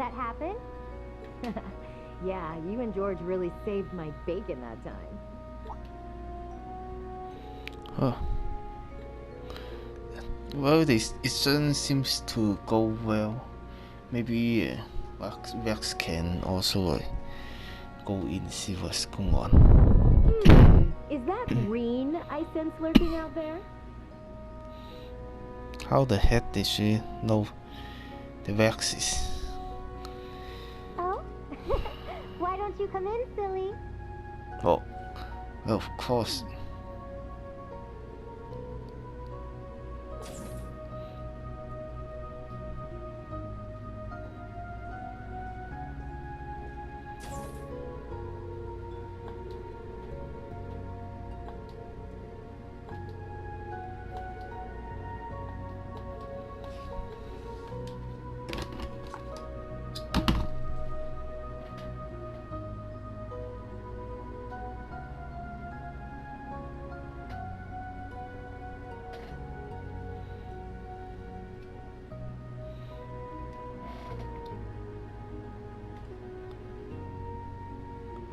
that happened? Yeah, you and George really saved my bacon that time. Huh. Well, it doesn't seem to go well. Maybe Rex can also go in and see what's going on. Is that Reen I sense lurking out there? How the heck did she know the Rex is? Oh? Why don't you come in, silly? Oh, well, of course.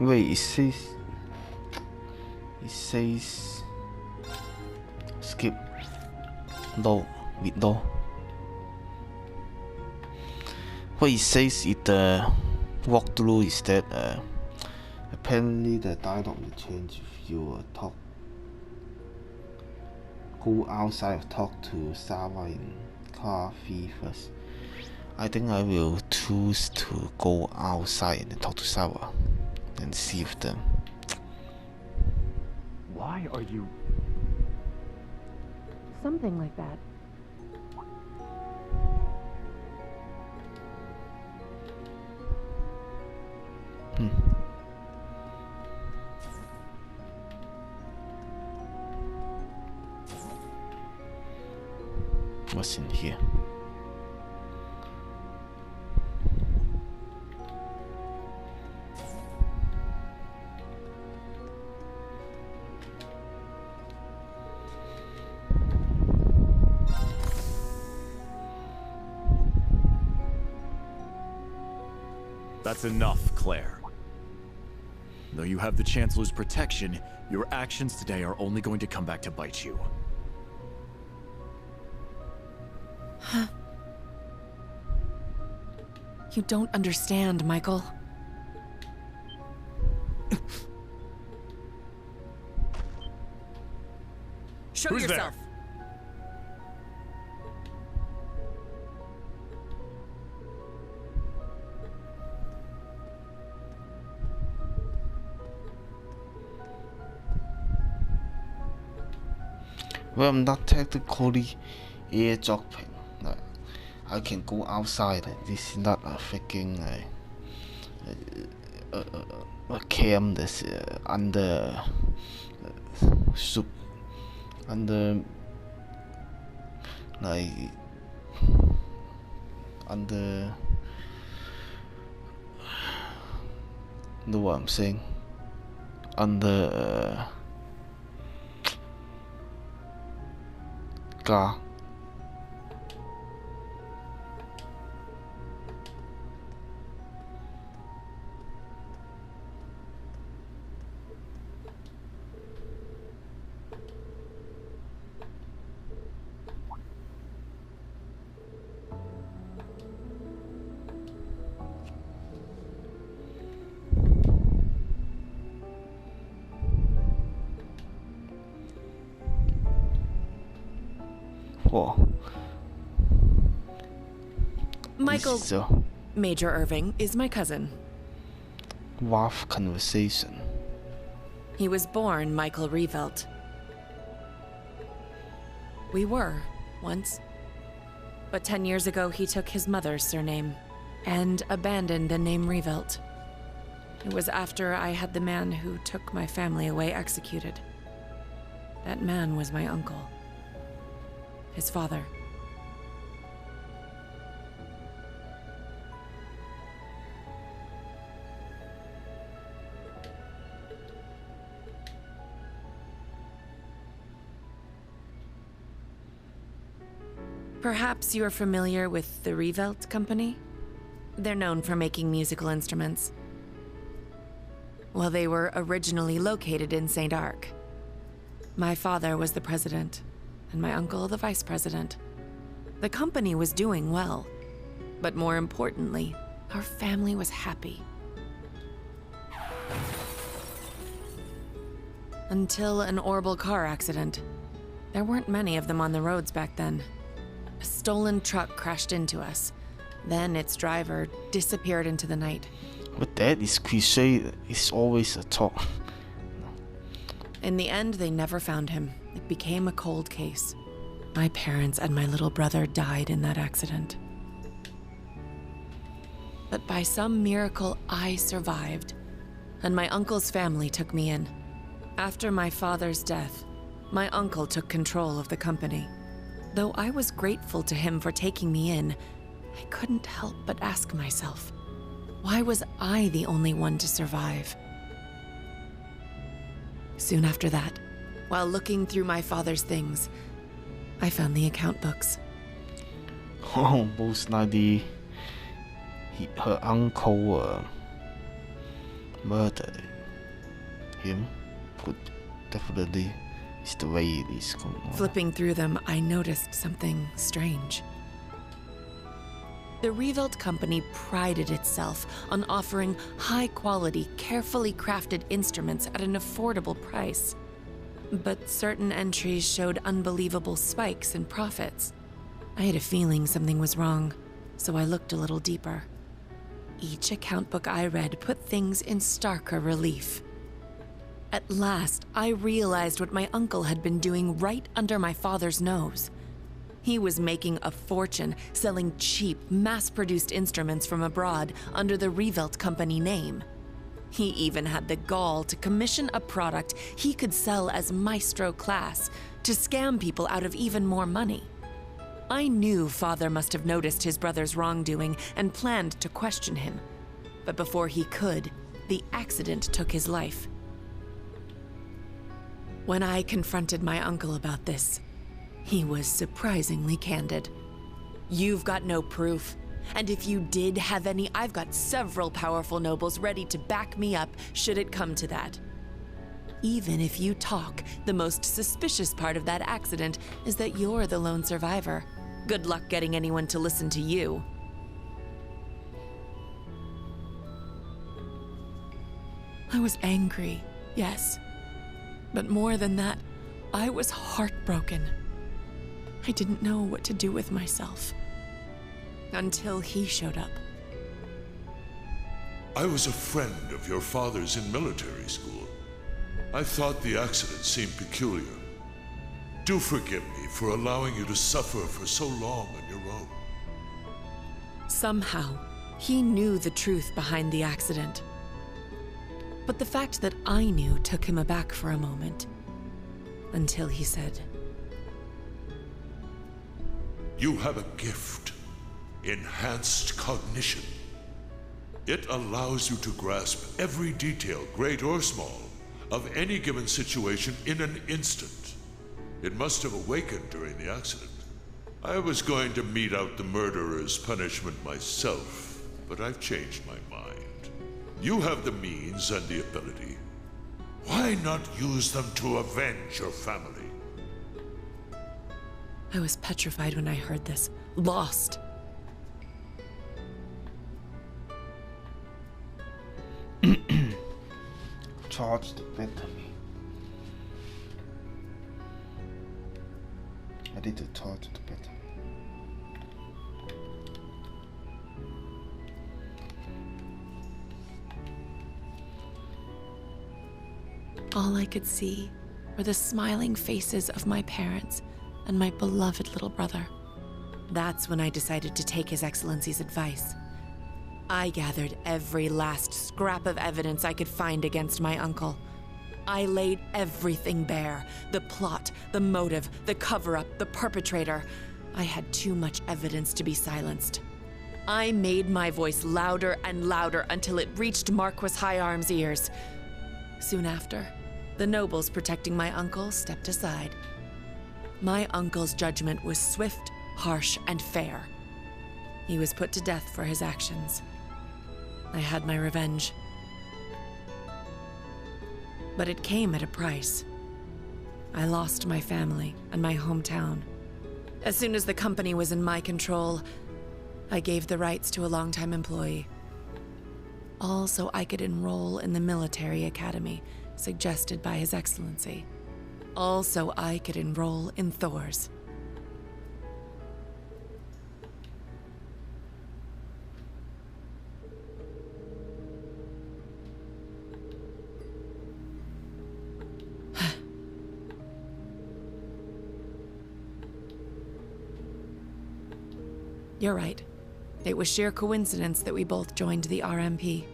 Wait, it says skip. No, no. What it says in the walkthrough is that apparently the dialogue will change if you go outside and talk to Sarah in Cafe first. I think I will choose to go outside and talk to Sarah and see if them. Why are you... Something like that. What's in here? That's enough, Claire. Though you have the Chancellor's protection, your actions today are only going to come back to bite you. You don't understand, Michael. Show Who's yourself. there? Well, I'm not technically eavesdropping. I can go outside. This is not a freaking a camp that's under under like under. Know what I'm saying? Under car. Whoa. Michael, This is a Major Irving, is my cousin. rough conversation. He was born Michael Revelt. We were, once. But 10 years ago, he took his mother's surname and abandoned the name Revelt. It was after I had the man who took my family away executed. That man was my uncle. His father. Perhaps you're familiar with the Revelt Company? They're known for making musical instruments. Well, they were originally located in St. Arc. My father was the president, and my uncle the vice president. The company was doing well, but more importantly, our family was happy. Until an horrible car accident. There weren't many of them on the roads back then. A stolen truck crashed into us. Then its driver disappeared into the night. But that is cliche, it's always a talk. In the end, they never found him. It became a cold case. My parents and my little brother died in that accident. But by some miracle, I survived, and my uncle's family took me in. After my father's death, my uncle took control of the company. Though I was grateful to him for taking me in, I couldn't help but ask myself, why was I the only one to survive? Soon after that, while looking through my father's things, I found the account books. Oh, most likely, her uncle murdered him. Could definitely is the way it is going on. Flipping through them, I noticed something strange. The Revelt Company prided itself on offering high-quality, carefully crafted instruments at an affordable price. But certain entries showed unbelievable spikes in profits. I had a feeling something was wrong, so I looked a little deeper. Each account book I read put things in starker relief. At last, I realized what my uncle had been doing right under my father's nose. He was making a fortune selling cheap, mass-produced instruments from abroad under the Revelt Company name. He even had the gall to commission a product he could sell as Maestro class to scam people out of even more money. I knew Father must have noticed his brother's wrongdoing and planned to question him. But before he could, the accident took his life. When I confronted my uncle about this, he was surprisingly candid. "You've got no proof. And if you did have any, I've got several powerful nobles ready to back me up should it come to that. Even if you talk, the most suspicious part of that accident is that you're the lone survivor. Good luck getting anyone to listen to you." I was angry, yes. But more than that, I was heartbroken. I didn't know what to do with myself. Until he showed up. I was a friend of your father's in military school. I thought the accident seemed peculiar. Do forgive me for allowing you to suffer for so long on your own. Somehow, he knew the truth behind the accident. But the fact that I knew took him aback for a moment. Until he said, You have a gift. Enhanced cognition. It allows you to grasp every detail, great or small, of any given situation in an instant. It must have awakened during the accident. I was going to mete out the murderer's punishment myself, but I've changed my mind. You have the means and the ability. Why not use them to avenge your family? I was petrified when I heard this. Lost. Charge the battery. I need to charge the battery. All I could see were the smiling faces of my parents and my beloved little brother. That's when I decided to take His Excellency's advice. I gathered every last scrap of evidence I could find against my uncle. I laid everything bare. The plot, the motive, the cover-up, the perpetrator. I had too much evidence to be silenced. I made my voice louder and louder until it reached Marquis Higharm's ears. Soon after, the nobles protecting my uncle stepped aside. My uncle's judgment was swift, harsh, and fair. He was put to death for his actions. I had my revenge. But it came at a price. I lost my family and my hometown. As soon as the company was in my control, I gave the rights to a longtime employee. All so I could enroll in the military academy suggested by His Excellency. All so I could enroll in Thors. You're right. It was sheer coincidence that we both joined the RMP.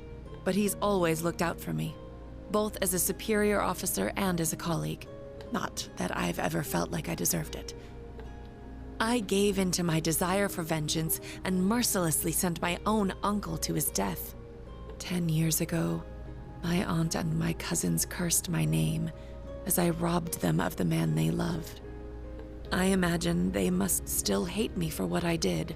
But he's always looked out for me, both as a superior officer and as a colleague. Not that I've ever felt like I deserved it. I gave in to my desire for vengeance and mercilessly sent my own uncle to his death. 10 years ago, my aunt and my cousins cursed my name as I robbed them of the man they loved. I imagine they must still hate me for what I did.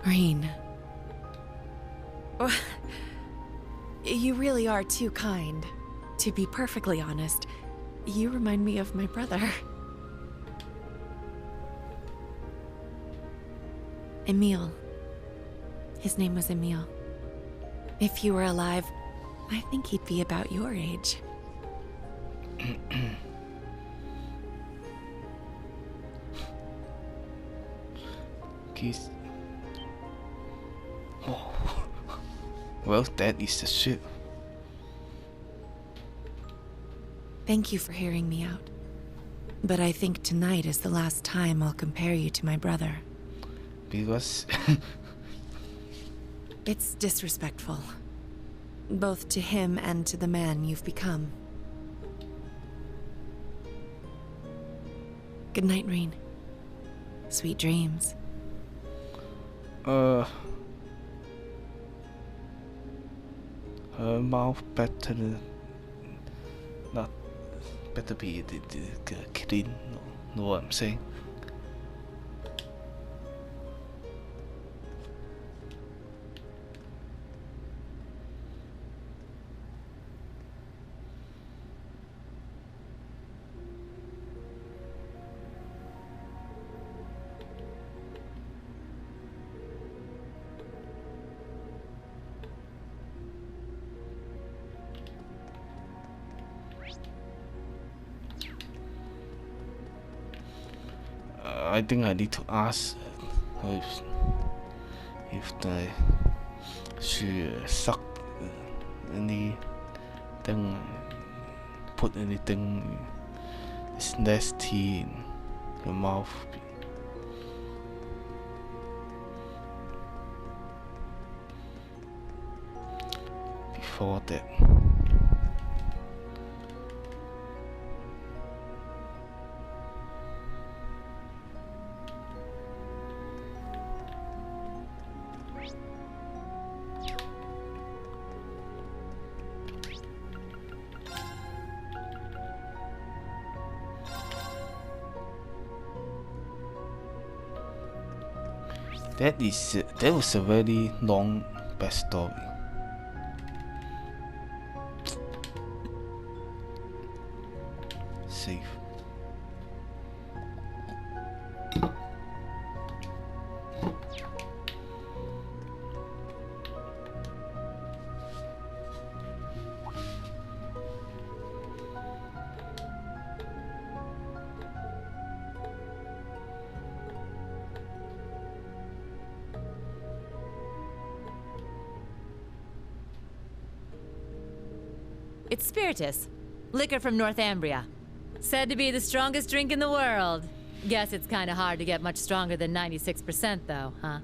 Rean. You really are too kind. To be perfectly honest, you remind me of my brother. Emil. His name was Emil. If he were alive, I think he'd be about your age. Keith. Oh. Well, that is the ship. Thank you for hearing me out. But I think tonight is the last time I'll compare you to my brother. Because It's disrespectful. Both to him and to the man you've become. Good night, Rean. Sweet dreams. Her mouth better not better be clean. Know what I'm saying? I think I need to ask if she sucked anything, put anything that's nasty in her mouth. Before that. That was a very long backstory. Safe. It's Spiritus, liquor from Northumbria. Said to be the strongest drink in the world. Guess it's kinda hard to get much stronger than 96% though, huh?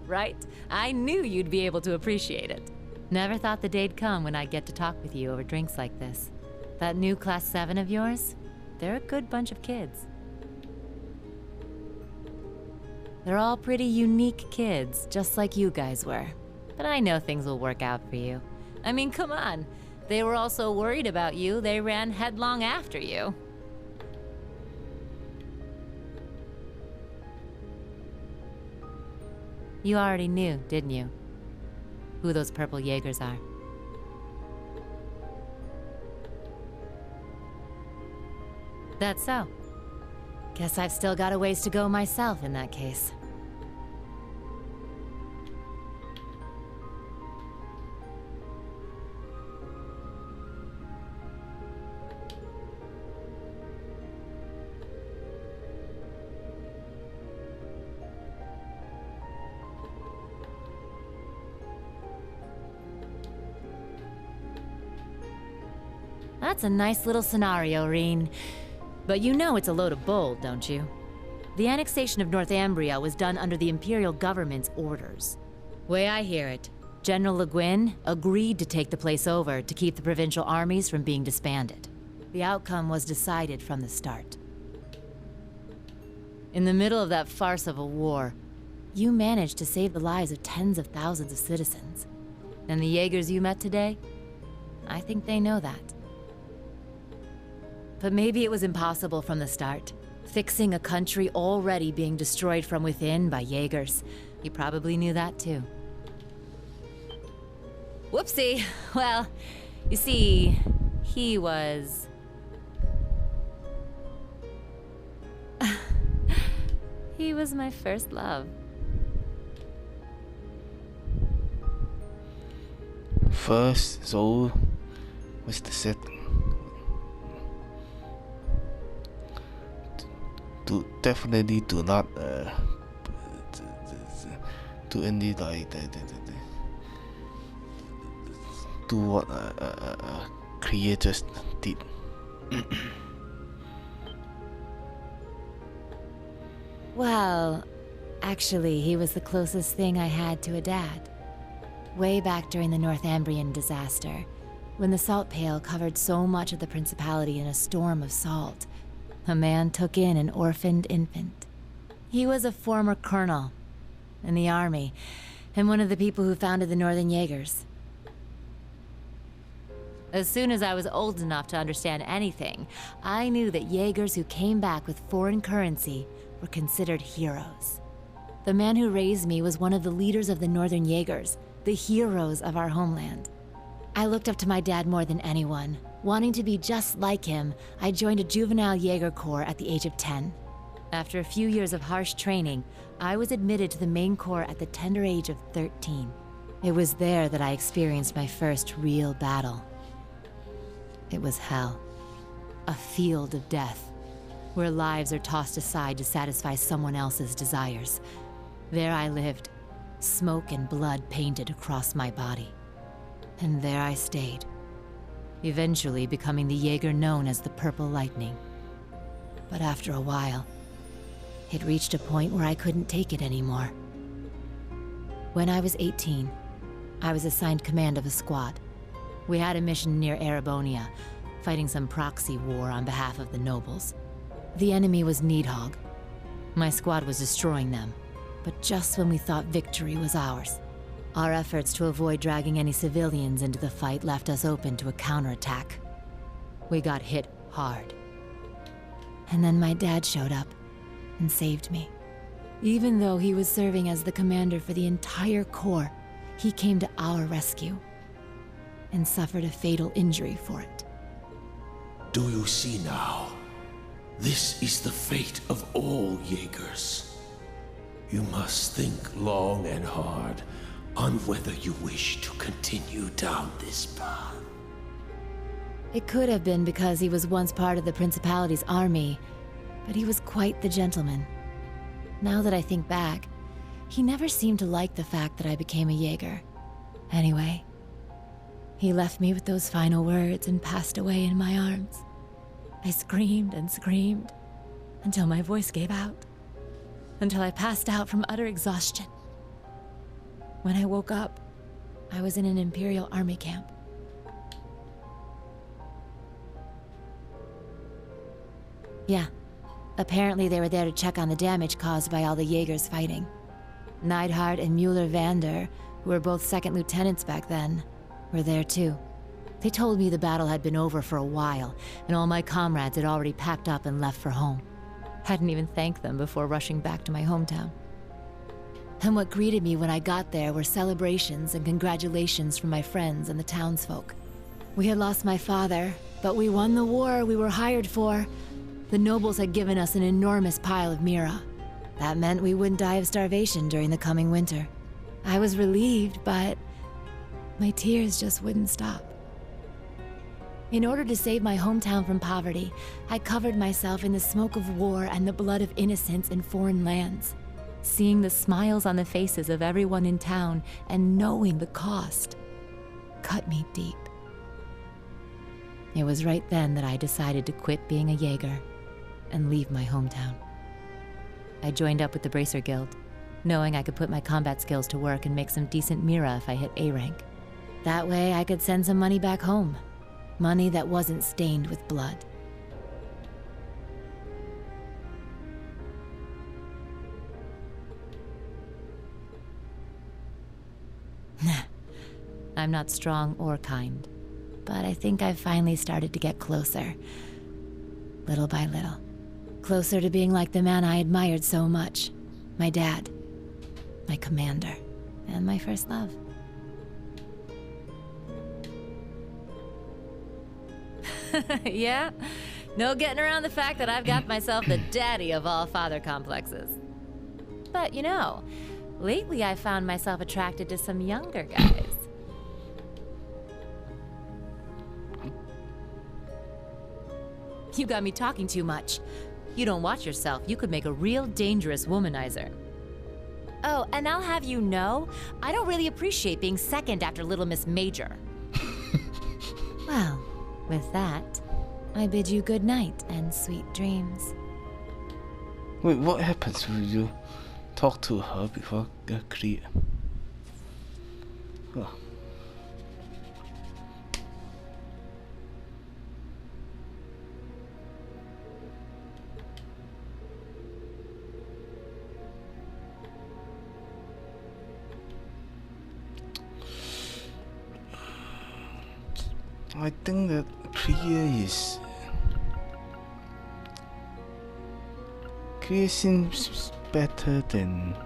Right? I knew you'd be able to appreciate it. Never thought the day'd come when I'd get to talk with you over drinks like this. That new Class 7 of yours, they're a good bunch of kids. They're all pretty unique kids, just like you guys were. But I know things will work out for you. I mean, come on. They were all so worried about you, they ran headlong after you. You already knew, didn't you? Who those purple Jaegers are. That's so. Guess I've still got a ways to go myself in that case. That's a nice little scenario, Reen. But you know it's a load of bull, don't you? The annexation of Northumbria was done under the Imperial government's orders. Way I hear it, General Le Guin agreed to take the place over to keep the provincial armies from being disbanded. The outcome was decided from the start. In the middle of that farce of a war, you managed to save the lives of tens of thousands of citizens. And the Jaegers you met today? I think they know that. But maybe it was impossible from the start. Fixing a country already being destroyed from within by Jaegers. You probably knew that too. Whoopsie. Well, you see, he was... he was my first love. First, so what's the set? Definitely do not do any like do what creators did. Well, actually, he was the closest thing I had to a dad. Way back during the Northumbrian disaster, when the salt pail covered so much of the Principality in a storm of salt, a man took in an orphaned infant. He was a former colonel in the army, and one of the people who founded the Northern Jaegers. As soon as I was old enough to understand anything, I knew that Jaegers who came back with foreign currency were considered heroes. The man who raised me was one of the leaders of the Northern Jaegers, the heroes of our homeland. I looked up to my dad more than anyone. Wanting to be just like him, I joined a juvenile Jaeger Corps at the age of 10. After a few years of harsh training, I was admitted to the main corps at the tender age of 13. It was there that I experienced my first real battle. It was hell. A field of death, where lives are tossed aside to satisfy someone else's desires. There I lived, smoke and blood painted across my body. And there I stayed, eventually becoming the Jaeger known as the Purple Lightning. But after a while, it reached a point where I couldn't take it anymore. When I was 18, I was assigned command of a squad. We had a mission near Erebonia, fighting some proxy war on behalf of the nobles. The enemy was Needhog. My squad was destroying them, but just when we thought victory was ours. Our efforts to avoid dragging any civilians into the fight left us open to a counterattack. We got hit hard. And then my dad showed up and saved me. Even though he was serving as the commander for the entire Corps, he came to our rescue and suffered a fatal injury for it. Do you see now? This is the fate of all Jaegers. You must think long and hard on whether you wish to continue down this path. It could have been because he was once part of the Principality's army, but he was quite the gentleman. Now that I think back, he never seemed to like the fact that I became a Jaeger. Anyway, he left me with those final words and passed away in my arms. I screamed and screamed until my voice gave out, until I passed out from utter exhaustion. When I woke up, I was in an Imperial Army camp. Yeah, Apparently they were there to check on the damage caused by all the Jaegers fighting. Neidhart and Mueller-Vander, who were both second lieutenants back then, were there too. They told me the battle had been over for a while, and all my comrades had already packed up and left for home. Hadn't even thanked them before rushing back to my hometown. And what greeted me when I got there were celebrations and congratulations from my friends and the townsfolk. We had lost my father, but we won the war we were hired for. The nobles had given us an enormous pile of Mira. That meant we wouldn't die of starvation during the coming winter. I was relieved, but my tears just wouldn't stop. In order to save my hometown from poverty, I covered myself in the smoke of war and the blood of innocents in foreign lands. Seeing the smiles on the faces of everyone in town and knowing the cost cut me deep. It was right then that I decided to quit being a Jaeger and leave my hometown. I joined up with the Bracer Guild, knowing I could put my combat skills to work and make some decent Mira if I hit A rank. That way I could send some money back home. Money that wasn't stained with blood. I'm not strong or kind, but I think I've finally started to get closer. Little by little. Closer to being like the man I admired so much. My dad. My commander. And my first love. Yeah? No getting around the fact that I've got myself the daddy of all father complexes. But you know, lately I found myself attracted to some younger guys. You got me talking too much. You don't watch yourself, you could make a real dangerous womanizer. Oh, and I'll have you know, I don't really appreciate being second after Little Miss Major. Well, with that, I bid you good night and sweet dreams. Wait, what happens when you talk to her before create? Oh. I think that Kriya seems better than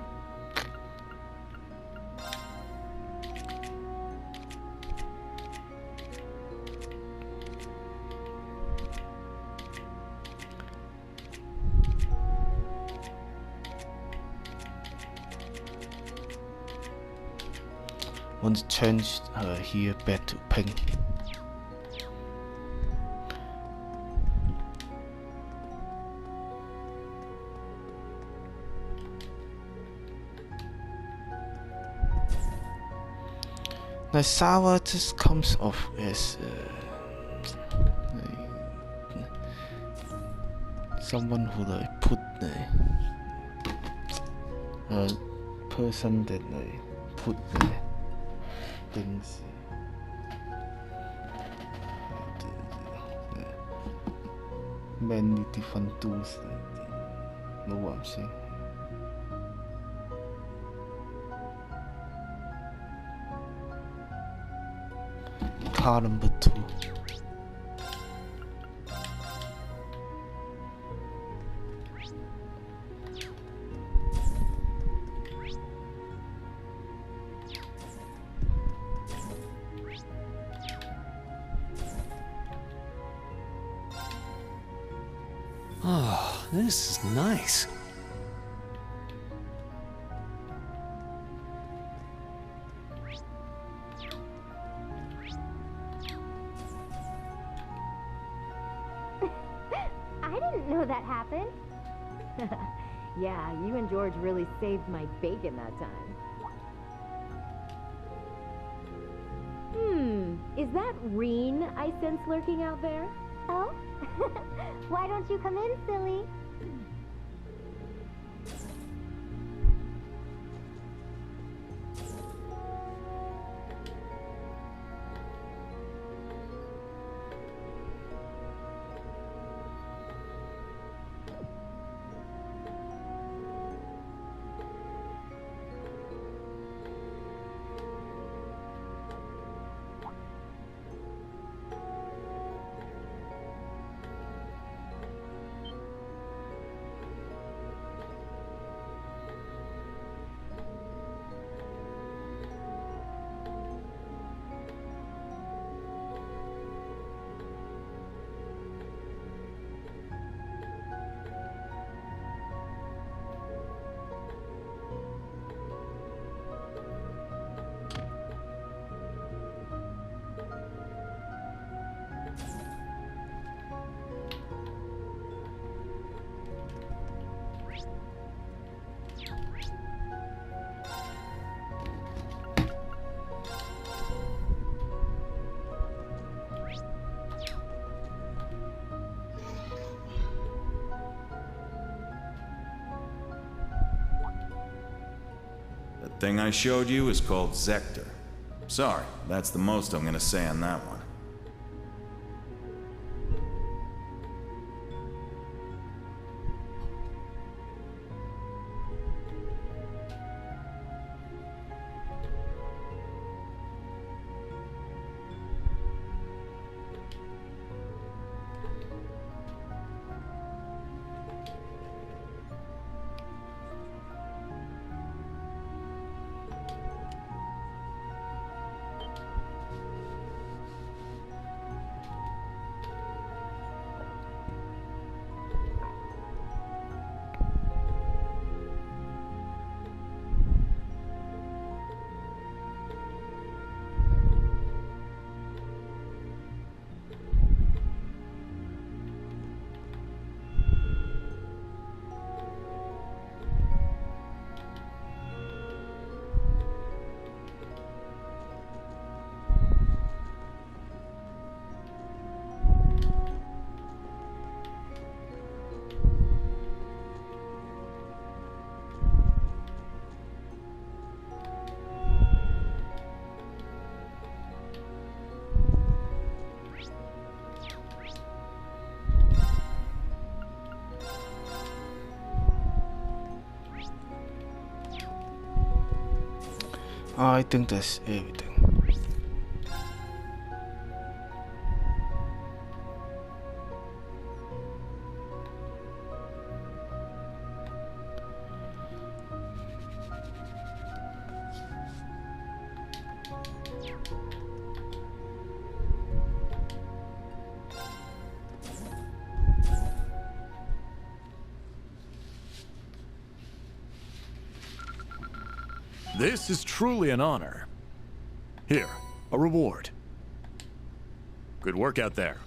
want to change her hair back to pink. Like Sawa just comes off as someone who like put a person that like put things many different tools. Know what I'm saying? Car number 2. Oh, this is nice. Yeah, you and George really saved my bacon that time. Is that Reen I sense lurking out there? Oh? Why don't you come in, silly? Thing I showed you is called Zector. Sorry, that's the most I'm gonna say on that one. I think that's everything. This is truly an honor. Here, a reward. Good work out there.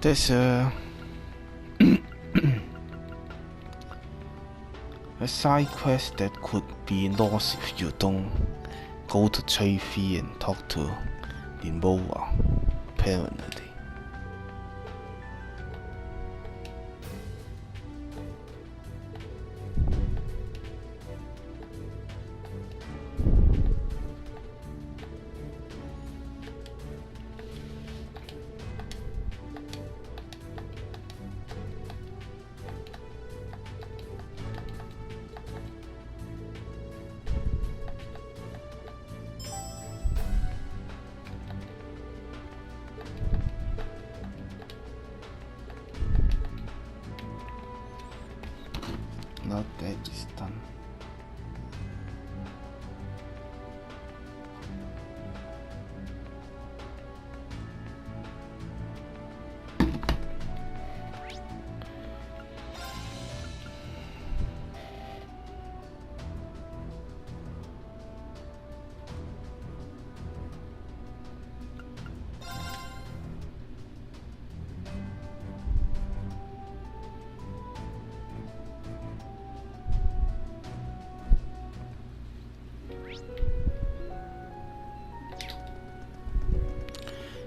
There's a a side quest that could be lost if you don't go to Chafee and talk to Limoa, apparently. Not that is done.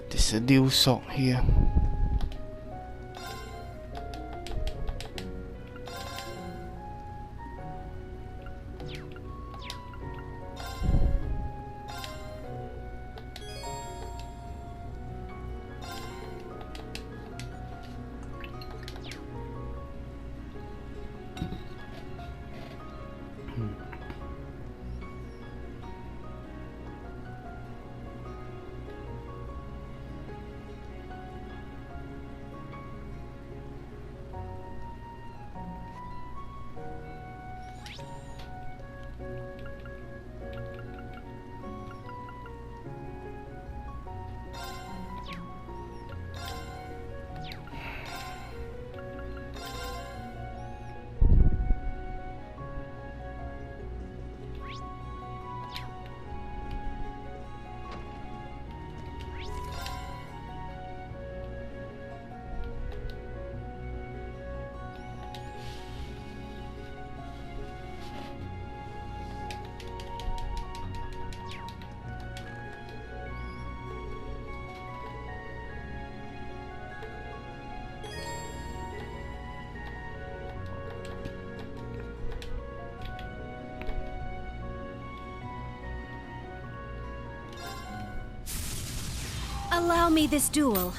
There's a new sock here. Allow me this duel.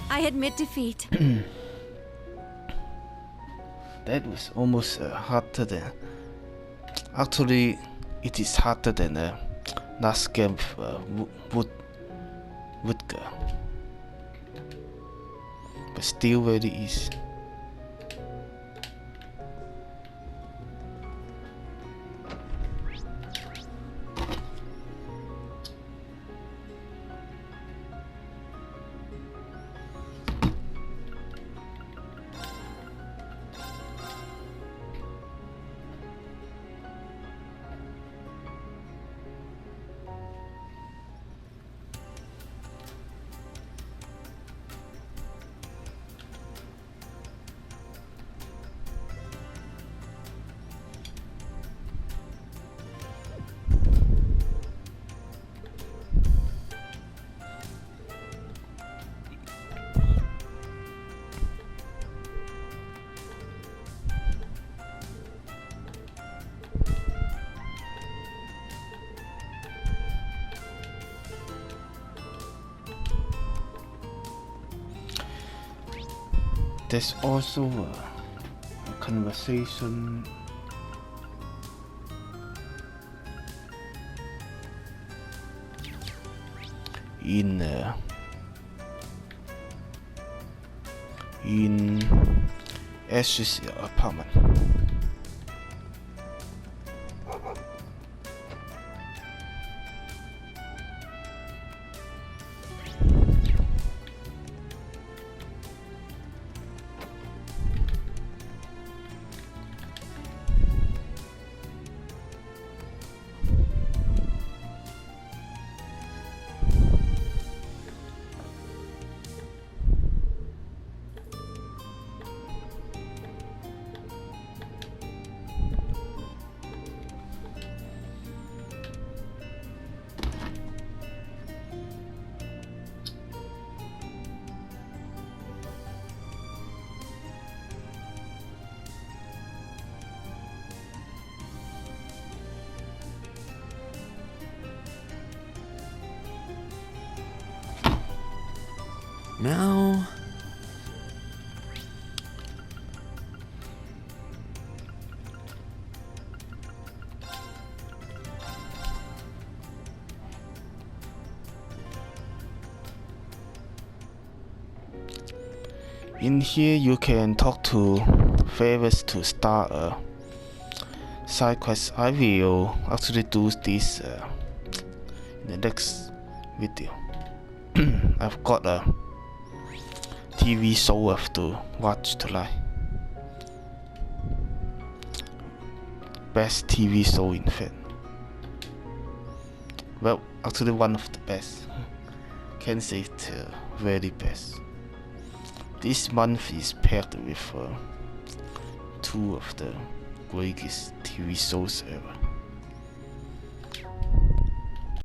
I admit defeat. That was almost harder than... Actually, it is harder than last game with Woodger. But still very easy. There's also a conversation in Ash's apartment. Now... In here you can talk to favors to start a side quest. I will actually do this in the next video. I've got a TV show I have to watch tonight. Best TV show in fact. Well, actually one of the best. Can't say it very best. This month is paired with two of the greatest TV shows ever.